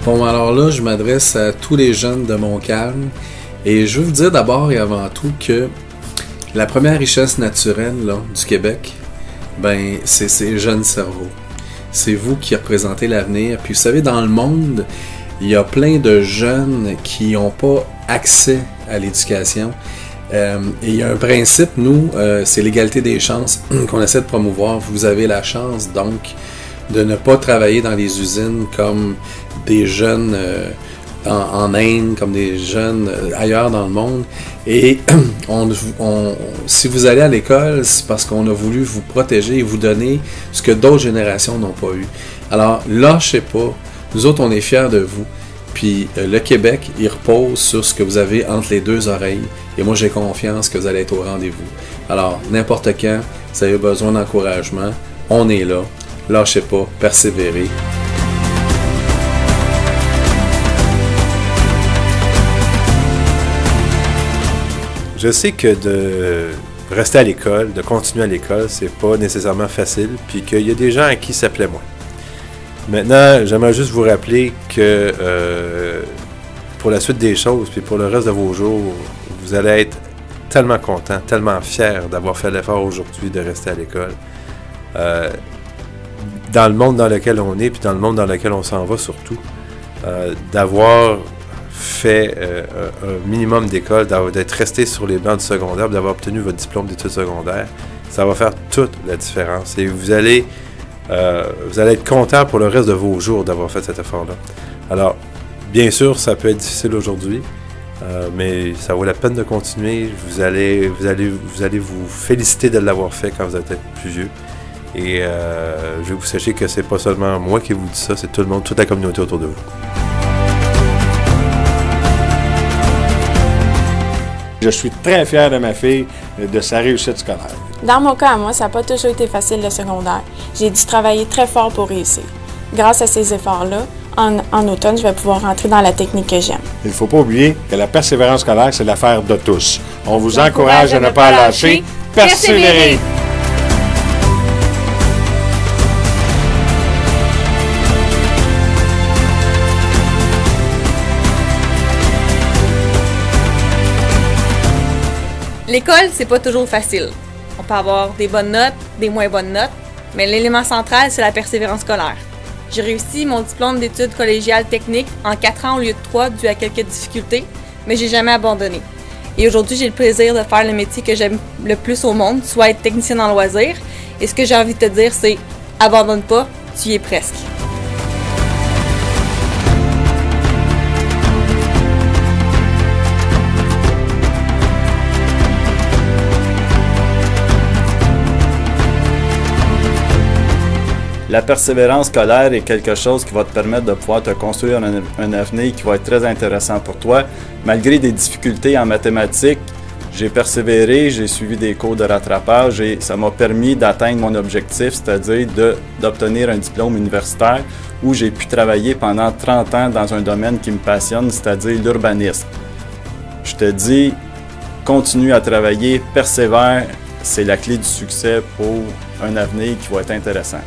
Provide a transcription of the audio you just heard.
Bon, alors là, je m'adresse à tous les jeunes de Montcalm et je veux vous dire d'abord et avant tout que la première richesse naturelle là, du Québec, ben, c'est ces jeunes cerveaux. C'est vous qui représentez l'avenir. Puis vous savez, dans le monde, il y a plein de jeunes qui n'ont pas accès à l'éducation. Et il y a un principe, nous, c'est l'égalité des chances qu'on essaie de promouvoir. Vous avez la chance, donc, de ne pas travailler dans les usines comme des jeunes en Inde, comme des jeunes ailleurs dans le monde. Et si vous allez à l'école, c'est parce qu'on a voulu vous protéger et vous donner ce que d'autres générations n'ont pas eu. Alors, lâchez pas. Nous autres, on est fiers de vous. Puis le Québec, il repose sur ce que vous avez entre les deux oreilles. Et moi, j'ai confiance que vous allez être au rendez-vous. Alors, n'importe quand, vous avez besoin d'encouragement, on est là. Lâchez pas, persévérez. Je sais que de rester à l'école, de continuer à l'école, c'est pas nécessairement facile, puis qu'il y a des gens à qui ça plaît moins. Maintenant, j'aimerais juste vous rappeler que pour la suite des choses, puis pour le reste de vos jours, vous allez être tellement content, tellement fier d'avoir fait l'effort aujourd'hui de rester à l'école. Dans le monde dans lequel on est, puis dans le monde dans lequel on s'en va surtout, d'avoir fait un minimum d'école, d'être resté sur les bancs du secondaire, d'avoir obtenu votre diplôme d'études secondaires, ça va faire toute la différence. Et vous allez être content pour le reste de vos jours d'avoir fait cet effort-là. Alors, bien sûr, ça peut être difficile aujourd'hui, mais ça vaut la peine de continuer. Vous allez vous féliciter de l'avoir fait quand vous êtes plus vieux. Et je veux que vous sachiez que c'est pas seulement moi qui vous dis ça, c'est tout le monde, toute la communauté autour de vous. Je suis très fier de ma fille, de sa réussite scolaire. Dans mon cas, à moi, ça n'a pas toujours été facile le secondaire. J'ai dû travailler très fort pour réussir. Grâce à ces efforts-là, en automne, je vais pouvoir rentrer dans la technique que j'aime. Il ne faut pas oublier que la persévérance scolaire, c'est l'affaire de tous. On vous encourage à ne pas lâcher. Persévérez! L'école, c'est pas toujours facile. On peut avoir des bonnes notes, des moins bonnes notes, mais l'élément central, c'est la persévérance scolaire. J'ai réussi mon diplôme d'études collégiales techniques en 4 ans au lieu de 3 dû à quelques difficultés, mais j'ai jamais abandonné. Et aujourd'hui, j'ai le plaisir de faire le métier que j'aime le plus au monde, soit être technicienne en loisirs. Et ce que j'ai envie de te dire, c'est abandonne pas, tu y es presque. La persévérance scolaire est quelque chose qui va te permettre de pouvoir te construire un avenir qui va être très intéressant pour toi. Malgré des difficultés en mathématiques, j'ai persévéré, j'ai suivi des cours de rattrapage et ça m'a permis d'atteindre mon objectif, c'est-à-dire d'obtenir un diplôme universitaire où j'ai pu travailler pendant 30 ans dans un domaine qui me passionne, c'est-à-dire l'urbanisme. Je te dis, continue à travailler, persévère, c'est la clé du succès pour un avenir qui va être intéressant.